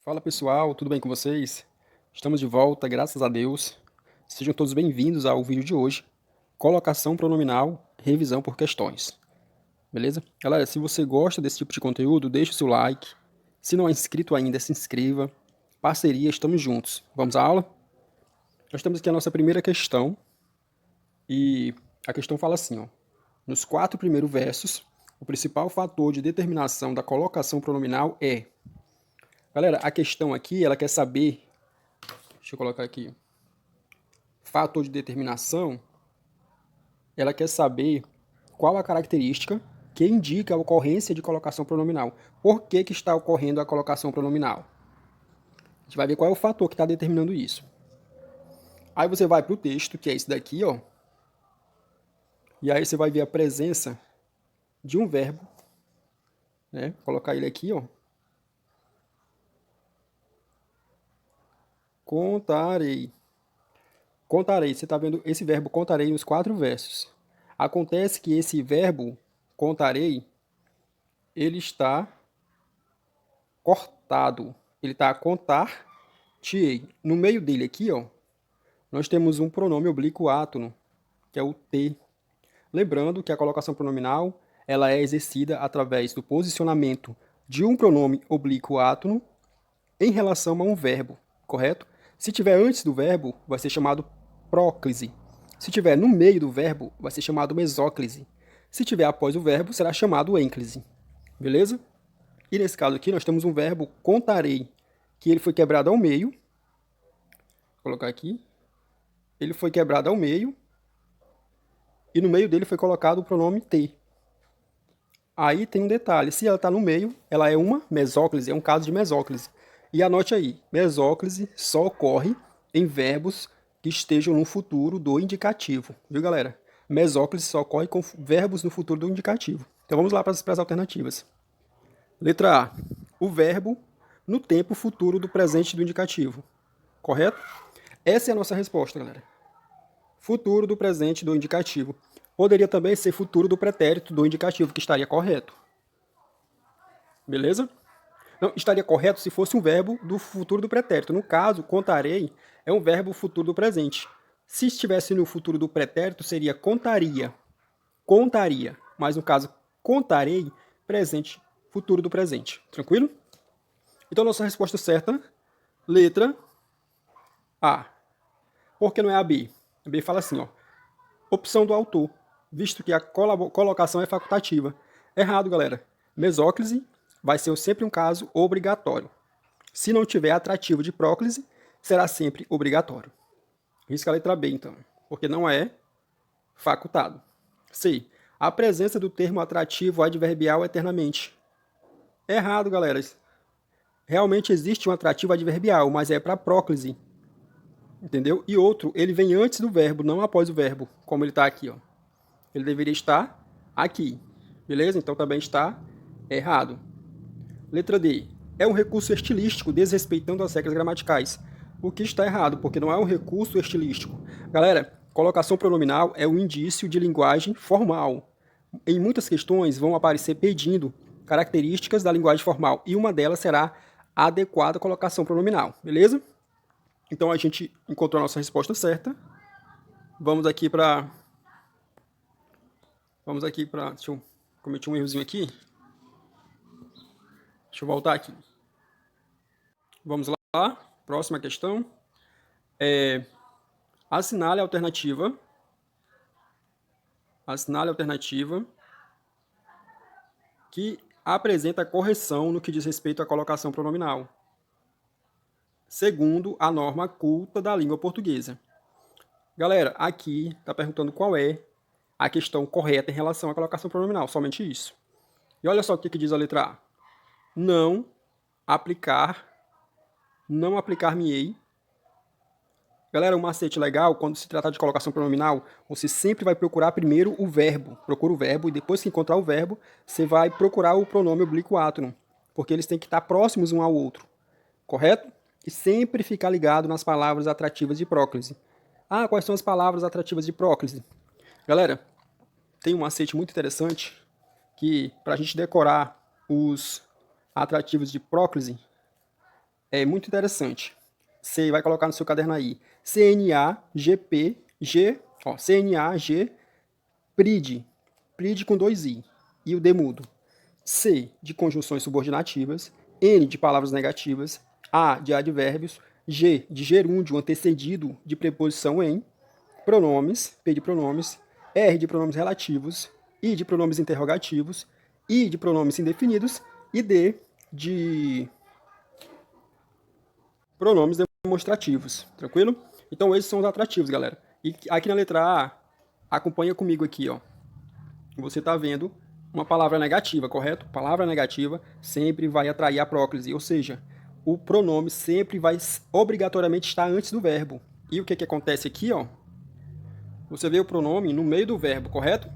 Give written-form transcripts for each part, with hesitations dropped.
Fala pessoal, tudo bem com vocês? Estamos de volta, graças a Deus. Sejam todos bem-vindos ao vídeo de hoje. Colocação pronominal, revisão por questões. Beleza? Galera, se você gosta desse tipo de conteúdo, deixa o seu like. Se não é inscrito ainda, se inscreva. Parceria, estamos juntos. Vamos à aula? Nós temos aqui a nossa primeira questão. E a questão fala assim, ó. Nos 4 primeiros versos, o principal fator de determinação da colocação pronominal é... Galera, a questão aqui, ela quer saber... Deixa eu colocar aqui. Fator de determinação, ela quer saber qual a característica que indica a ocorrência de colocação pronominal. Por que está ocorrendo a colocação pronominal? A gente vai ver qual é o fator que está determinando isso. Aí você vai para o texto, que é esse daqui, ó. E aí você vai ver a presença de um verbo, né? Vou colocar ele aqui, ó. Contarei. Contarei, você está vendo esse verbo contarei nos 4 versos. Acontece que esse verbo contarei, ele está cortado. Ele está a contar-te-ei. No meio dele aqui, ó, nós temos um pronome oblíquo átono, que é o te. Lembrando que a colocação pronominal ela é exercida através do posicionamento de um pronome oblíquo átono em relação a um verbo, correto? Se tiver antes do verbo, vai ser chamado próclise. Se tiver no meio do verbo, vai ser chamado mesóclise. Se tiver após o verbo, será chamado ênclise. Beleza? E nesse caso aqui, nós temos um verbo contarei, que ele foi quebrado ao meio. Vou colocar aqui. Ele foi quebrado ao meio. E no meio dele foi colocado o pronome te. Aí tem um detalhe. Se ela está no meio, ela é uma mesóclise, é um caso de mesóclise. E anote aí, mesóclise só ocorre em verbos que estejam no futuro do indicativo. Viu, galera? Mesóclise só ocorre com verbos no futuro do indicativo. Então vamos lá para as alternativas. Letra A. O verbo no tempo futuro do presente do indicativo. Correto? Essa é a nossa resposta, galera. Futuro do presente do indicativo. Poderia também ser futuro do pretérito do indicativo, que estaria correto. Beleza? Não, estaria correto se fosse um verbo do futuro do pretérito. No caso, contarei é um verbo futuro do presente. Se estivesse no futuro do pretérito, seria contaria. Contaria. Mas no caso, contarei, presente, futuro do presente. Tranquilo? Então, nossa resposta certa, letra A. Por que não é a B? A B fala assim, ó. Opção do autor, visto que a colocação é facultativa. Errado, galera. Mesóclise vai ser sempre um caso obrigatório. Se não tiver atrativo de próclise, será sempre obrigatório. Risca a letra B, então, porque não é facultado. C. A presença do termo atrativo adverbial eternamente. Errado, galera. Realmente existe um atrativo adverbial, mas é para próclise. Entendeu? E outro, ele vem antes do verbo, não após o verbo, como ele está aqui, ó. Ele deveria estar aqui. Beleza? Então também está errado. Letra D. É um recurso estilístico desrespeitando as regras gramaticais. O que está errado, porque não é um recurso estilístico. Galera, colocação pronominal é um indício de linguagem formal. Em muitas questões vão aparecer pedindo características da linguagem formal, e uma delas será a adequada colocação pronominal. Beleza? Então a gente encontrou a nossa resposta certa. Vamos aqui para... Deixa eu cometer um errozinho aqui. Deixa eu voltar aqui. Vamos lá. Próxima questão. Assinale a alternativa. Assinale a alternativa que apresenta correção no que diz respeito à colocação pronominal, segundo a norma culta da língua portuguesa. Galera, aqui está perguntando qual é a questão correta em relação à colocação pronominal, somente isso. E olha só o que diz a letra A. Não aplicar-me-ei. Galera, um macete legal, quando se trata de colocação pronominal, você sempre vai procurar primeiro o verbo. Procura o verbo e depois que encontrar o verbo, você vai procurar o pronome oblíquo átono, porque eles têm que estar próximos um ao outro. Correto? E sempre ficar ligado nas palavras atrativas de próclise. Ah, quais são as palavras atrativas de próclise? Galera, tem um macete muito interessante que, para a gente decorar os atrativos de próclise, é muito interessante. Você vai colocar no seu caderno aí. CNAGPG, ó, CNAG, PRID. PRID com 2 I. E o D mudo. C de conjunções subordinativas. N de palavras negativas. A de advérbios. G de gerúndio antecedido de preposição em. Pronomes. P de pronomes. R de pronomes relativos. I de pronomes interrogativos. I de pronomes indefinidos. E D de pronomes demonstrativos, tranquilo? Então esses são os atrativos, galera. E aqui na letra A, acompanha comigo aqui, ó. Você está vendo uma palavra negativa, correto? Palavra negativa sempre vai atrair a próclise, ou seja, o pronome sempre vai obrigatoriamente estar antes do verbo. E o que acontece aqui, ó? Você vê o pronome no meio do verbo, correto?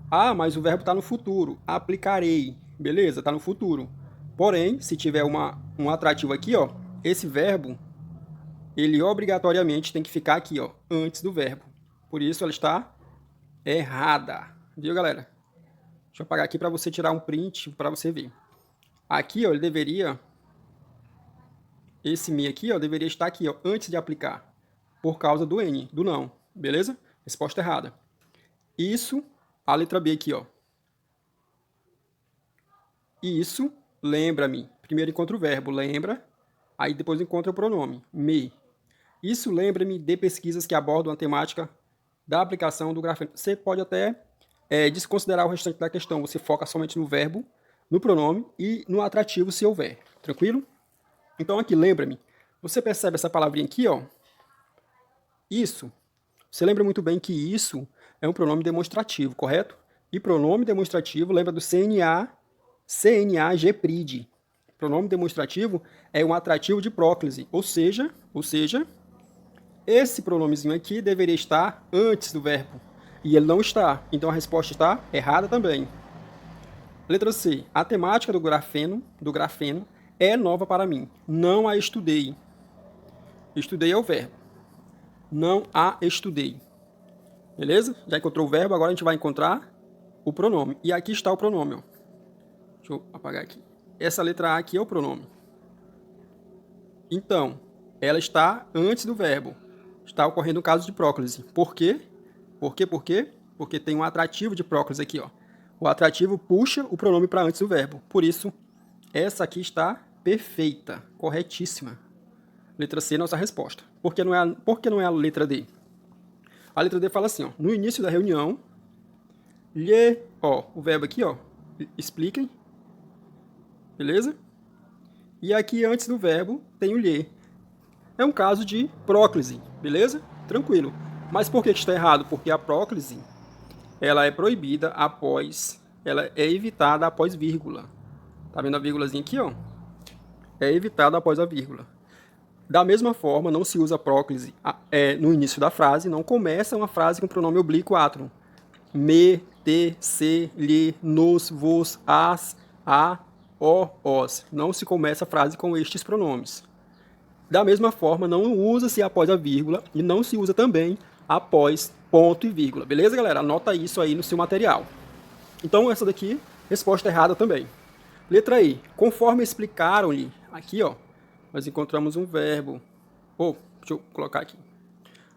Ah, mas o verbo está no futuro. Aplicarei. Beleza, está no futuro. Porém, se tiver um atrativo aqui, ó, esse verbo, ele obrigatoriamente tem que ficar aqui, ó, antes do verbo. Por isso ela está errada. Viu, galera? Deixa eu apagar aqui para você tirar um print para você ver. Aqui, ó, ele deveria... Esse me aqui, ó, deveria estar aqui, ó, antes de aplicar. Por causa do N, do não. Beleza? Resposta errada. Isso, a letra B aqui, ó. Isso, lembra-me. Primeiro encontra o verbo, lembra. Aí depois encontra o pronome, me. Isso lembra-me de pesquisas que abordam a temática da aplicação do grafeno. Você pode até desconsiderar o restante da questão. Você foca somente no verbo, no pronome e no atrativo, se houver. Tranquilo? Então aqui, lembra-me. Você percebe essa palavrinha aqui, ó? Isso. Você lembra muito bem que isso é um pronome demonstrativo, correto? E pronome demonstrativo lembra do CNAGPRID. Pronome demonstrativo é um atrativo de próclise, ou seja, esse pronomezinho aqui deveria estar antes do verbo. E ele não está, então a resposta está errada também. Letra C. A temática do grafeno é nova para mim. Não a estudei. Estudei é o verbo. Não a estudei. Beleza? Já encontrou o verbo, agora a gente vai encontrar o pronome. E aqui está o pronome, ó. Deixa eu apagar aqui. Essa letra A aqui é o pronome. Então, ela está antes do verbo. Está ocorrendo um caso de próclise. Por quê? Por quê? Porque tem um atrativo de próclise aqui, ó. O atrativo puxa o pronome para antes do verbo. Por isso, essa aqui está perfeita, corretíssima. Letra C é nossa resposta. Por que não é a letra D? A letra D fala assim, ó. No início da reunião, ó, o verbo aqui, ó, expliquem. Beleza? E aqui antes do verbo tem o lhe. É um caso de próclise, beleza? Tranquilo. Mas por que está errado? Porque a próclise, ela é proibida ela é evitada após vírgula. Tá vendo a vírgulazinha aqui, ó? É evitada após a vírgula. Da mesma forma, não se usa próclise no início da frase, não começa uma frase com pronome oblíquo átron. Me, te, se, lhe, nos, vos, as, a, o, os. Não se começa a frase com estes pronomes. Da mesma forma, não usa-se após a vírgula e não se usa também após ponto e vírgula. Beleza, galera? Anota isso aí no seu material. Então, essa daqui, resposta errada também. Letra I. Conforme explicaram-lhe, aqui, ó, nós encontramos um verbo. Deixa eu colocar aqui.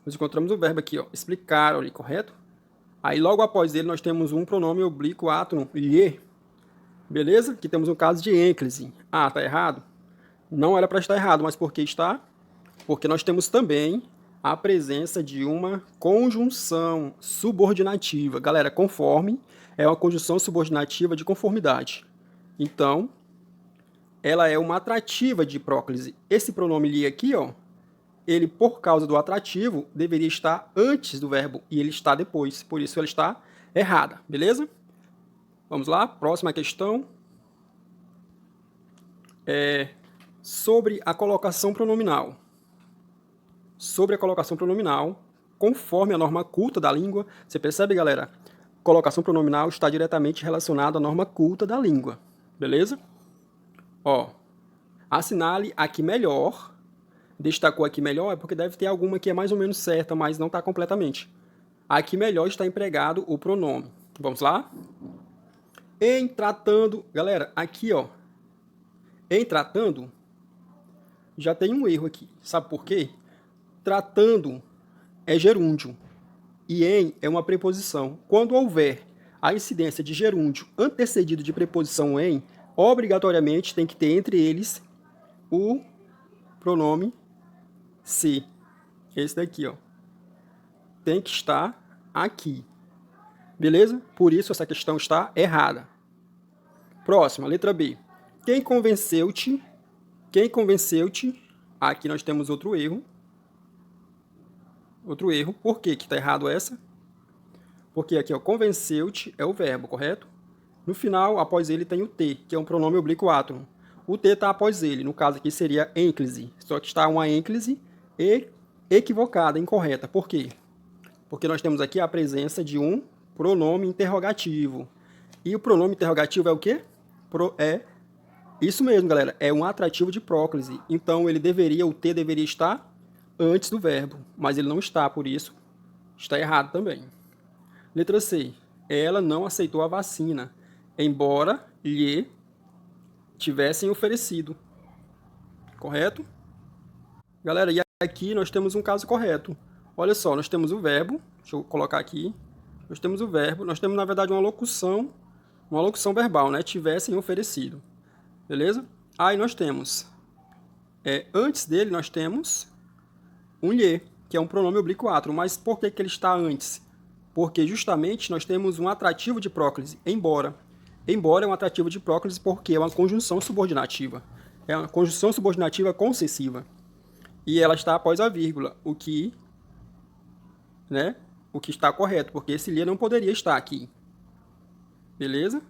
Nós encontramos um verbo aqui, ó, explicaram-lhe, correto? Aí, logo após ele, nós temos um pronome oblíquo átron, lhe. Beleza? Aqui temos um caso de ênclise. Ah, tá errado? Não era para estar errado, mas por que está? Porque nós temos também a presença de uma conjunção subordinativa. Galera, conforme é uma conjunção subordinativa de conformidade. Então, ela é uma atrativa de próclise. Esse pronome lhe aqui, ó, ele, por causa do atrativo, deveria estar antes do verbo e ele está depois. Por isso, ela está errada. Beleza? Vamos lá, próxima questão. Sobre a colocação pronominal. Sobre a colocação pronominal, conforme a norma culta da língua, você percebe, galera? Colocação pronominal está diretamente relacionada à norma culta da língua. Beleza? Ó, assinale aqui melhor. Destacou aqui melhor é porque deve ter alguma que é mais ou menos certa, mas não está completamente. Aqui melhor está empregado o pronome. Vamos lá? Em tratando... Galera, aqui, ó. Em tratando, já tem um erro aqui. Sabe por quê? Tratando é gerúndio e em é uma preposição. Quando houver a incidência de gerúndio antecedido de preposição em, obrigatoriamente tem que ter entre eles o pronome se. Esse daqui, ó. Tem que estar aqui. Beleza? Por isso essa questão está errada. Próxima, letra B. Quem convenceu-te? Quem convenceu-te? Aqui nós temos outro erro. Outro erro. Por que está errado essa? Porque aqui, ó, convenceu-te é o verbo, correto? No final, após ele, tem o T, que é um pronome oblíquo átono. O T está após ele. No caso aqui seria ênclise. Só que está uma ênclise equivocada, incorreta. Por quê? Porque nós temos aqui a presença de um pronome interrogativo. E o pronome interrogativo é o quê? É isso mesmo, galera. É um atrativo de próclise. Então, o T deveria estar antes do verbo. Mas ele não está, por isso está errado também. Letra C. Ela não aceitou a vacina, embora lhe tivessem oferecido. Correto? Galera, e aqui nós temos um caso correto. Olha só, nós temos o verbo. Deixa eu colocar aqui. Nós temos o verbo. Nós temos, na verdade, uma locução verbal, né? Tivessem oferecido. Beleza? Aí nós temos, antes dele nós temos um lhe, que é um pronome oblíquo átono. Mas por que ele está antes? Porque justamente nós temos um atrativo de próclise, embora. Embora é um atrativo de próclise porque é uma conjunção subordinativa. É uma conjunção subordinativa concessiva. E ela está após a vírgula, o que está correto, porque esse lhe não poderia estar aqui. Beleza?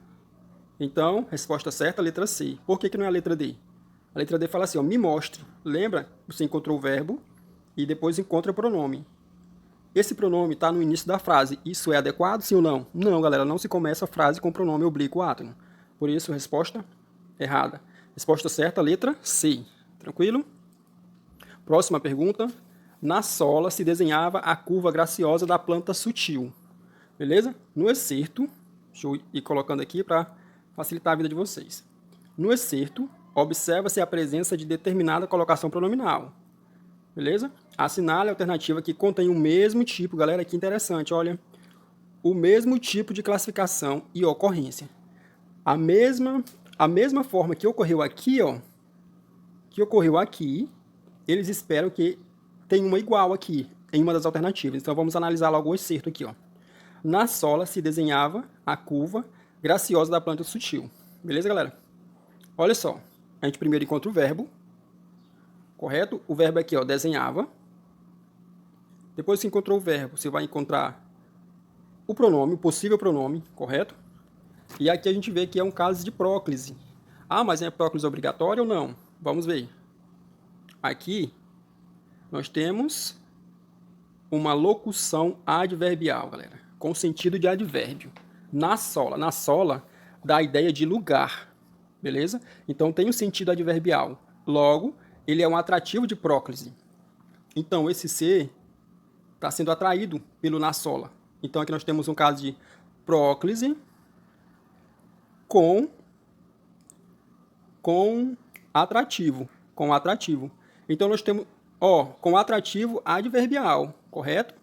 Então, resposta certa, letra C. Por que não é a letra D? A letra D fala assim, ó, me mostre. Lembra? Você encontrou o verbo e depois encontra o pronome. Esse pronome está no início da frase. Isso é adequado, sim ou não? Não, galera, não se começa a frase com pronome oblíquo átono. Por isso, resposta errada. Resposta certa, letra C. Tranquilo? Próxima pergunta. Na sola se desenhava a curva graciosa da planta sutil. Beleza? No excerto, deixa eu ir colocando aqui para facilitar a vida de vocês. No excerto, observa-se a presença de determinada colocação pronominal. Beleza? Assinale a alternativa que contém o mesmo tipo, galera, que interessante, olha. O mesmo tipo de classificação e ocorrência. A mesma forma que ocorreu aqui, ó, eles esperam que tenha uma igual aqui, em uma das alternativas. Então, vamos analisar logo o excerto aqui, ó. Na sola se desenhava a curva graciosa da planta sutil. Beleza, galera? Olha só. A gente primeiro encontra o verbo. Correto? O verbo aqui, ó, desenhava. Depois que encontrou o verbo, você vai encontrar o pronome, o possível pronome, correto? E aqui a gente vê que é um caso de próclise. Ah, mas é próclise obrigatória ou não? Vamos ver. Aqui, nós temos uma locução adverbial, galera, com sentido de advérbio. Na sola. Na sola dá a ideia de lugar, beleza? Então tem o sentido adverbial. Logo, ele é um atrativo de próclise. Então, esse ser está sendo atraído pelo na sola. Então, aqui nós temos um caso de próclise com atrativo. Com atrativo. Então, nós temos, com atrativo adverbial, correto?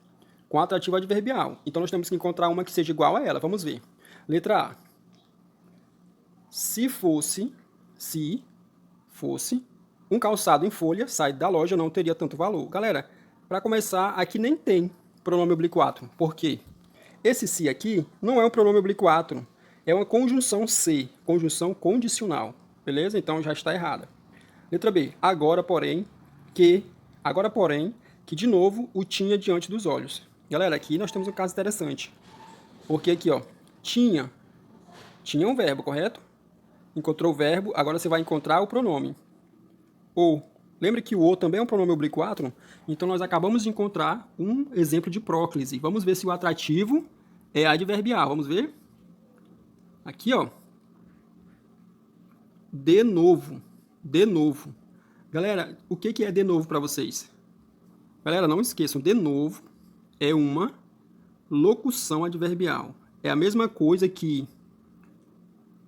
Com atrativo adverbial. Então, nós temos que encontrar uma que seja igual a ela. Vamos ver. Letra A. Se fosse um calçado em folha, saído da loja, não teria tanto valor. Galera, para começar, aqui nem tem pronome oblíquo átono. Por quê? Esse se aqui não é um pronome oblíquo átono. É uma conjunção se, conjunção condicional. Beleza? Então já está errada. Letra B. Agora, porém, que de novo o tinha diante dos olhos. Galera, aqui nós temos um caso interessante. Porque aqui, ó, tinha um verbo, correto? Encontrou o verbo, agora você vai encontrar o pronome. Ou, lembra que o ou também é um pronome oblíquo átono? Então, nós acabamos de encontrar um exemplo de próclise. Vamos ver se o atrativo é adverbial. Vamos ver? Aqui, ó. De novo. De novo. Galera, o que é de novo para vocês? Galera, não esqueçam, de novo é uma locução adverbial. É a mesma coisa que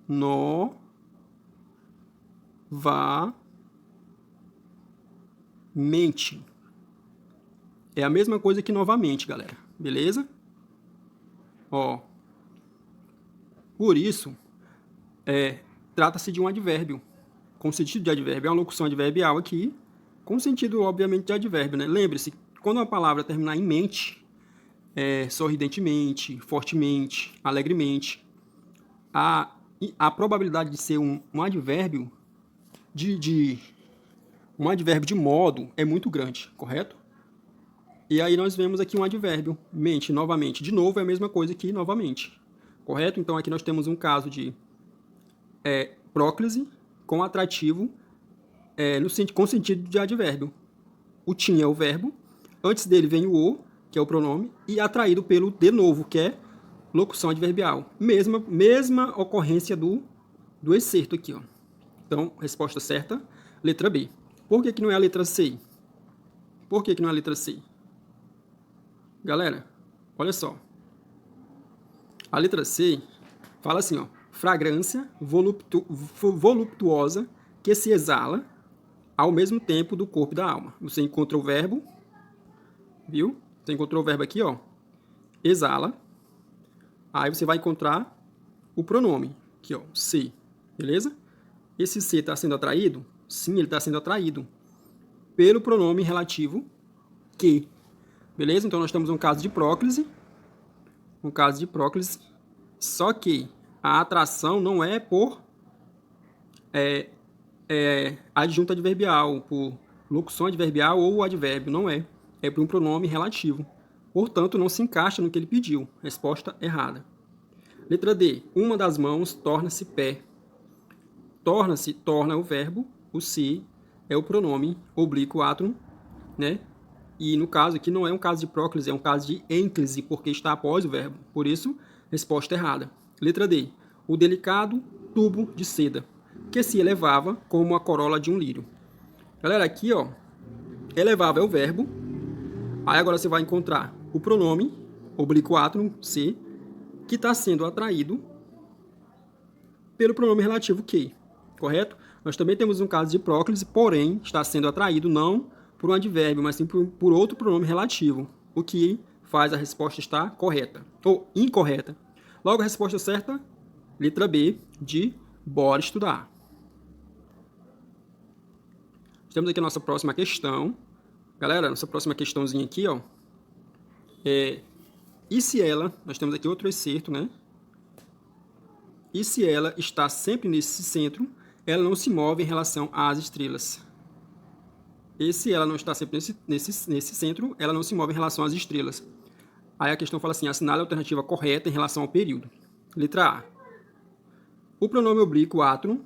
novamente. mente. É a mesma coisa que novamente, galera. Beleza? Ó. Por isso, trata-se de um advérbio. Com sentido de advérbio. É uma locução adverbial aqui, com sentido, obviamente, de advérbio, né? Lembre-se, quando uma palavra terminar em mente, sorridentemente, fortemente, alegremente, a probabilidade de ser um advérbio um advérbio de modo é muito grande, correto? E aí nós vemos aqui um advérbio, mente, novamente. De novo é a mesma coisa que novamente, correto? Então aqui nós temos um caso de próclise com atrativo com sentido de advérbio. O tinha é o verbo, antes dele vem o, que é o pronome, e atraído pelo de novo, que é locução adverbial. Mesma ocorrência do excerto aqui, ó. Então, resposta certa, letra B. Por que não é a letra C? Por que não é a letra C? Galera, olha só. A letra C fala assim, ó. Fragrância voluptuosa que se exala ao mesmo tempo do corpo e da alma. Você encontra o verbo, viu? Você encontrou o verbo aqui, ó. Exala. Aí você vai encontrar o pronome, aqui, ó, se, beleza? Esse se está sendo atraído? Sim, ele está sendo atraído pelo pronome relativo que, beleza? Então nós temos um caso de próclise, só que a atração não é por adjunto adverbial, por locução adverbial ou advérbio, não é. É por um pronome relativo. Portanto, não se encaixa no que ele pediu. Resposta errada. Letra D. Uma das mãos torna-se pé. Torna-se, torna o verbo, o se é o pronome oblíquo atrum, né? E no caso aqui não é um caso de próclise, é um caso de ênclise, porque está após o verbo. Por isso, resposta errada. Letra D. O delicado tubo de seda, que se elevava como a corola de um lírio. Galera, aqui, ó, elevava é o verbo. Aí agora você vai encontrar o pronome oblíquo atrum, se, que está sendo atraído pelo pronome relativo que, correto? Nós também temos um caso de próclise, porém está sendo atraído não por um advérbio, mas sim por outro pronome relativo, o que faz a resposta estar correta ou incorreta. Logo, a resposta certa, letra B, de bora estudar. Temos aqui a nossa próxima questão. Galera, nossa próxima questãozinha aqui, ó, e se ela, nós temos aqui outro excerto, né? E se ela está sempre nesse centro, ela não se move em relação às estrelas. E se ela não está sempre nesse centro, ela não se move em relação às estrelas. Aí a questão fala assim, assinale a alternativa correta em relação ao período. Letra A. O pronome oblíquo atrum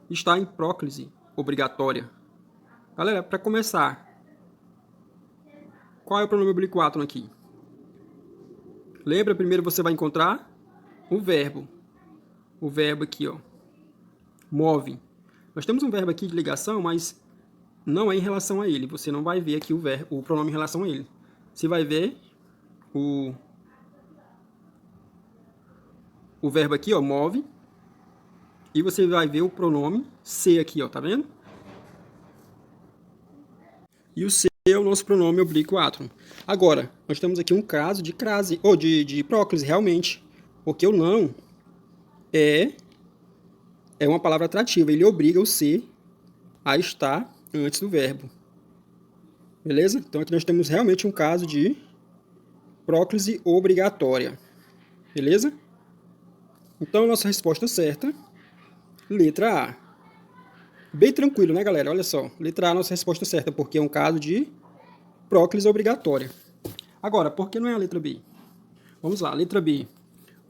está em próclise obrigatória. Galera, para começar, qual é o pronome oblíquo atrum aqui? Lembra, primeiro você vai encontrar o verbo. O verbo aqui, ó, move. Nós temos um verbo aqui de ligação, mas não é em relação a ele. Você não vai ver aqui o pronome em relação a ele. Você vai ver o verbo aqui, ó, move. E você vai ver o pronome se aqui, ó, tá vendo? E o se é o nosso pronome oblíquo atrum. Agora, nós temos aqui um caso de crase, ou de próclise, realmente. Porque o não é uma palavra atrativa. Ele obriga o se a estar antes do verbo. Beleza? Então aqui nós temos realmente um caso de próclise obrigatória. Beleza? Então, nossa resposta certa, letra A. Bem tranquilo, né, galera? Olha só. Letra A, nossa resposta certa, porque é um caso de próclise obrigatória. Agora, por que não é a letra B? Vamos lá, letra B.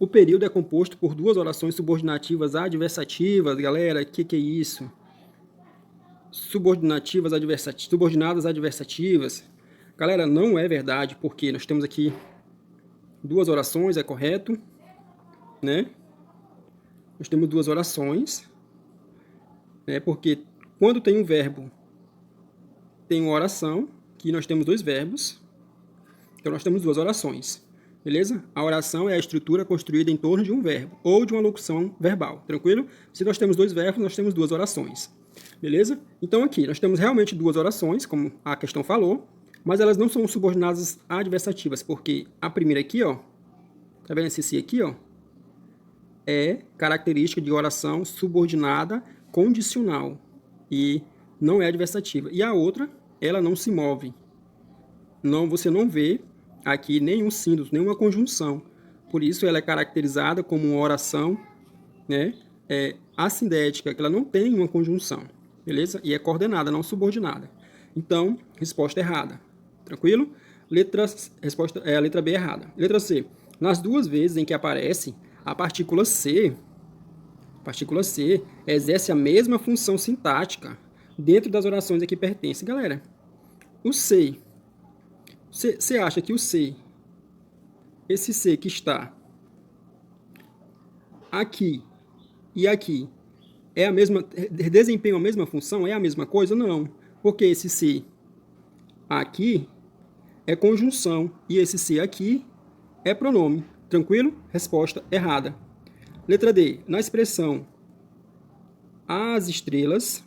O período é composto por duas orações subordinativas adversativas. Galera, o que é isso? Subordinadas adversativas. Galera, não é verdade, porque nós temos aqui duas orações, é correto? Né? Nós temos duas orações, né? Porque quando tem um verbo, tem uma oração, que nós temos dois verbos, então nós temos duas orações, beleza? A oração é a estrutura construída em torno de um verbo, ou de uma locução verbal, tranquilo? Se nós temos dois verbos, nós temos duas orações. Beleza? Então aqui nós temos realmente duas orações, como a questão falou, mas elas não são subordinadas adversativas, porque a primeira aqui, ó, tá vendo esse si aqui, ó? É característica de oração subordinada condicional e não é adversativa. E a outra, ela não se move. Não, você não vê aqui nenhum sínodo, nenhuma conjunção. Por isso ela é caracterizada como uma oração, né, assindética, que ela não tem uma conjunção, beleza? E é coordenada, não subordinada. Então, resposta errada. Tranquilo? Resposta é a letra B errada. Letra C. Nas duas vezes em que aparece a partícula C exerce a mesma função sintática dentro das orações a que pertence. Galera, o C, você acha que o C, esse C que está aqui e aqui, é a mesma, desempenham a mesma função? É a mesma coisa? Não. Porque esse C aqui é conjunção e esse C aqui é pronome. Tranquilo? Resposta errada. Letra D. Na expressão as estrelas,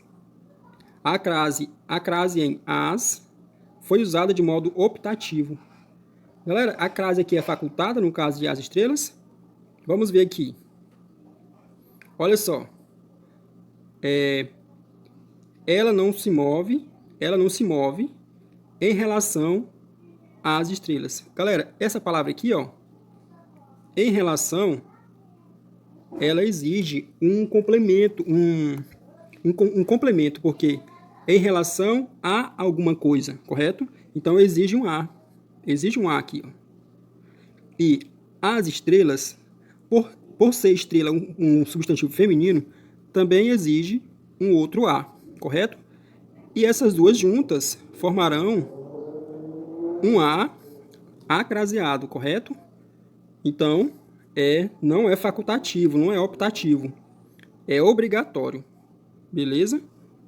a crase em as foi usada de modo optativo. Galera, a crase aqui é facultada no caso de as estrelas. Vamos ver aqui. Olha só. Ela não se move em relação às estrelas. Galera, essa palavra aqui, ó, em relação, ela exige um complemento, um complemento, porque em relação a alguma coisa, correto? Então exige um a aqui, ó. E as estrelas, por ser estrela um substantivo feminino, também exige um outro a, correto? E essas duas juntas formarão um a acraseado, correto? Então, não é facultativo, não é optativo, é obrigatório. Beleza?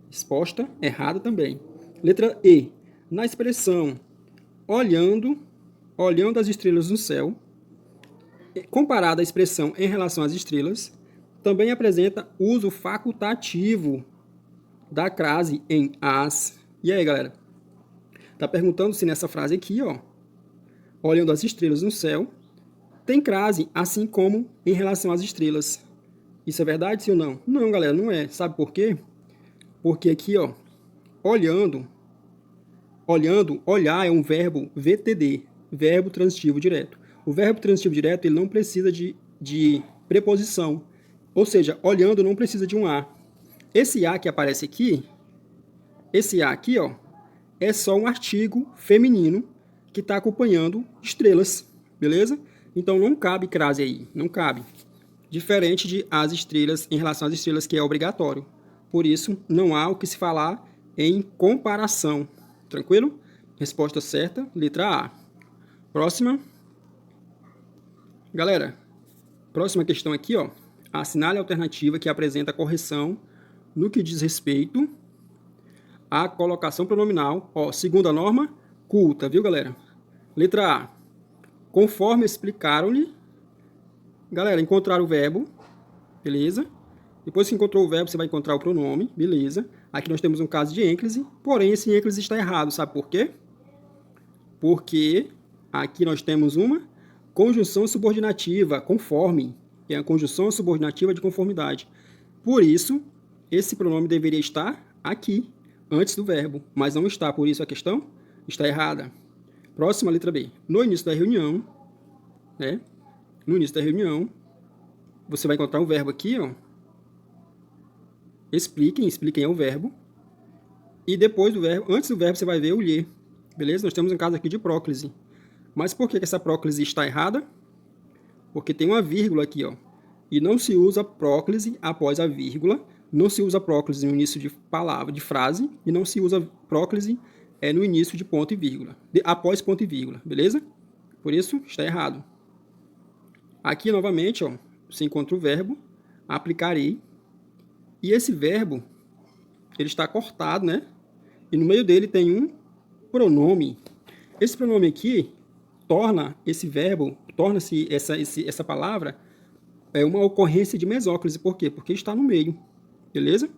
Resposta errada também. Letra E. Na expressão olhando as estrelas no céu, comparada à expressão em relação às estrelas, também apresenta uso facultativo da crase em as. E aí, galera? Tá perguntando se nessa frase aqui, ó, olhando as estrelas no céu, tem crase, assim como em relação às estrelas. Isso é verdade, sim ou não? Não, galera, não é. Sabe por quê? Porque aqui, ó, olhando, olhar é um verbo VTD, verbo transitivo direto. O verbo transitivo direto, ele não precisa de preposição. Ou seja, olhando não precisa de um a. Esse a que aparece aqui, ó, é só um artigo feminino que está acompanhando estrelas, beleza? Então não cabe crase aí, não cabe. Diferente de as estrelas, em relação às estrelas, que é obrigatório. Por isso, não há o que se falar em comparação. Tranquilo? Resposta certa, letra A. Próxima. Galera, próxima questão aqui, ó. Assinale a alternativa que apresenta a correção no que diz respeito à colocação pronominal. Ó, segunda norma, culta, viu, galera? Letra A. Conforme explicaram-lhe, galera, encontrar o verbo, beleza? Depois que encontrou o verbo, você vai encontrar o pronome, beleza? Aqui nós temos um caso de ênclise, porém esse ênclise está errado, sabe por quê? Porque aqui nós temos uma conjunção subordinativa, conforme, que é a conjunção subordinativa de conformidade. Por isso, esse pronome deveria estar aqui, antes do verbo, mas não está, por isso a questão está errada. Próxima, letra B. No início da reunião, né? No início da reunião, você vai encontrar um verbo aqui, ó. Expliquem é o verbo. E depois do verbo, antes do verbo, você vai ver o lhe. Beleza? Nós temos um caso aqui de próclise. Mas por que essa próclise está errada? Porque tem uma vírgula aqui, ó. E não se usa próclise após a vírgula. Não se usa próclise no início de palavra, de frase. E não se usa próclise no início de ponto e vírgula. Após ponto e vírgula. Beleza? Por isso, está errado. Aqui, novamente, ó, você encontra o verbo aplicarei. E esse verbo, ele está cortado, né? E no meio dele tem um pronome. Esse pronome aqui torna-se essa palavra uma ocorrência de mesóclise. Por quê? Porque está no meio, beleza?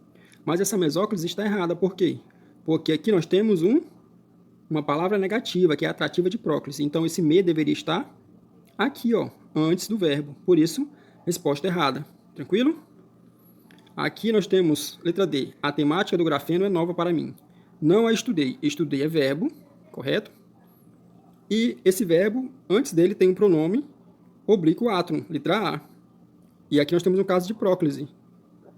Mas essa mesóclise está errada. Por quê? Porque aqui nós temos uma palavra negativa, que é atrativa de próclise. Então, esse me deveria estar aqui, ó, antes do verbo. Por isso, resposta errada. Tranquilo? Aqui nós temos, letra D, a temática do grafeno é nova para mim. Não a estudei. Estudei é verbo, correto? E esse verbo, antes dele tem um pronome oblíquo átron, letra A. E aqui nós temos um caso de próclise.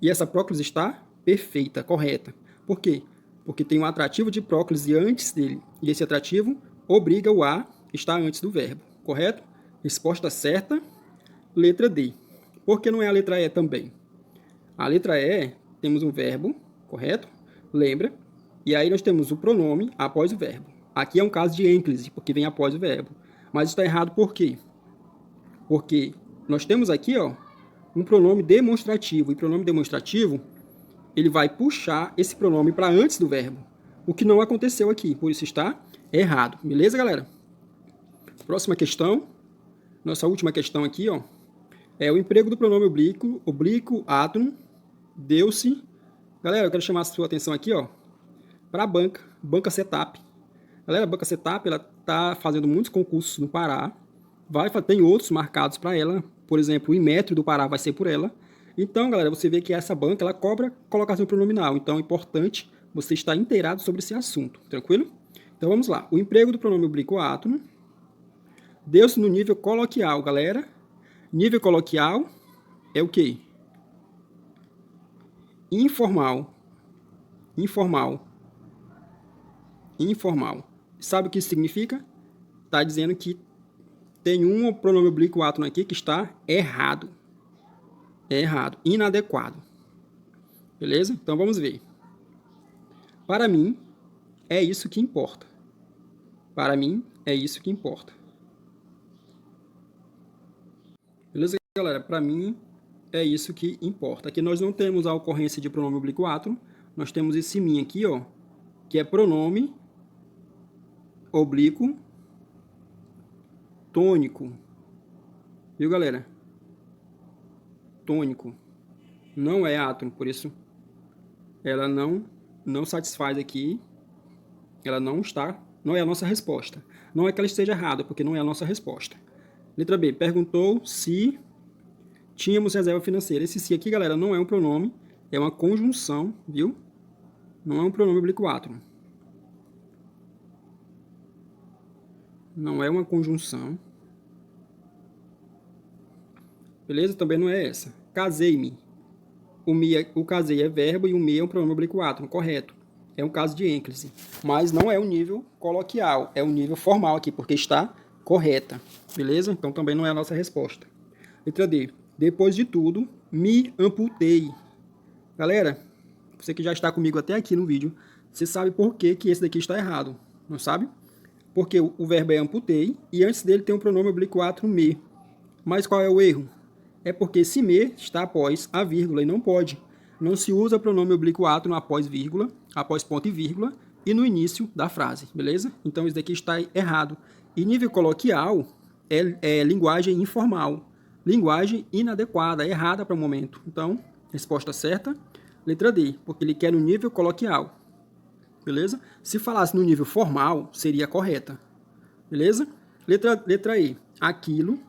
E essa próclise está perfeita, correta. Por quê? Porque tem um atrativo de próclise antes dele. E esse atrativo obriga o A estar antes do verbo, correto? Resposta certa, letra D. Por que não é a letra E também? A letra E, temos um verbo, correto? Lembra? E aí nós temos o pronome após o verbo. Aqui é um caso de ênclise, porque vem após o verbo. Mas está errado por quê? Porque nós temos aqui, ó, um pronome demonstrativo. E pronome demonstrativo, ele vai puxar esse pronome para antes do verbo. O que não aconteceu aqui, por isso está errado. Beleza, galera? Próxima questão. Nossa última questão aqui, ó. É o emprego do pronome oblíquo átron deu-se. Galera, eu quero chamar a sua atenção aqui, ó, para a banca Setup. Galera, a banca Setup, ela tá fazendo muitos concursos no Pará. Tem outros marcados para ela. Por exemplo, o Inmetro do Pará vai ser por ela. Então, galera, você vê que essa banca, ela cobra colocação pronominal. Então, é importante você estar inteirado sobre esse assunto. Tranquilo? Então, vamos lá. O emprego do pronome oblíquo átron deu-se no nível coloquial, galera. Nível coloquial é o quê? Informal. Informal. Informal. Sabe o que isso significa? Está dizendo que tem um pronome oblíquo átron aqui que está errado. É errado. Inadequado. Beleza? Então vamos ver. Para mim, é isso que importa. Para mim, é isso que importa. Beleza, galera? Para mim, é isso que importa. Aqui nós não temos a ocorrência de pronome oblíquo átron. Nós temos esse mim aqui, ó, que é pronome oblíquo tônico. Viu, galera? Tônico. Não é átron, por isso ela não satisfaz aqui. Ela não é a nossa resposta. Não é que ela esteja errada, porque não é a nossa resposta. Letra B, perguntou se tínhamos reserva financeira. Esse se aqui, galera, não é um pronome, é uma conjunção, viu? Não é um pronome oblíquo átron. Não é uma conjunção. Beleza? Também não é essa. Casei-me. O casei é verbo e o me é um pronome oblíquo átron, correto. É um caso de ênclise. Mas não é um nível coloquial, é um nível formal aqui, porque está correta. Beleza? Então também não é a nossa resposta. Letra D. Depois de tudo, me amputei. Galera, você que já está comigo até aqui no vídeo, você sabe por que esse daqui está errado, não sabe? Porque o verbo é amputei e antes dele tem um pronome oblíquo átron me. Mas qual é o erro? É porque esse me está após a vírgula e não pode. Não se usa pronome oblíquo átron após vírgula, após ponto e vírgula e no início da frase, beleza? Então isso daqui está errado. E nível coloquial é linguagem informal, linguagem inadequada, errada para o momento. Então, resposta certa, letra D, porque ele quer no nível coloquial, beleza? Se falasse no nível formal, seria correta, beleza? Letra E, aquilo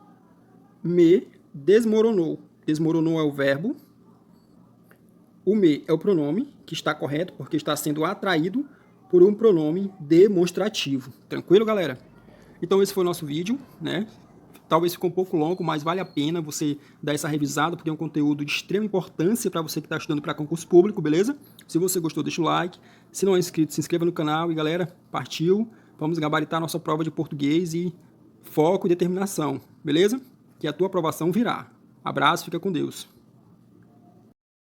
me desmoronou. Desmoronou é o verbo. O me é o pronome, que está correto, porque está sendo atraído por um pronome demonstrativo. Tranquilo, galera? Então esse foi o nosso vídeo, né? Talvez ficou um pouco longo, mas vale a pena você dar essa revisada, porque é um conteúdo de extrema importância para você que está estudando para concurso público, beleza? Se você gostou, deixa o like. Se não é inscrito, se inscreva no canal. E galera, partiu. Vamos gabaritar nossa prova de português e foco e determinação, beleza? Que a tua aprovação virá. Abraço, fica com Deus.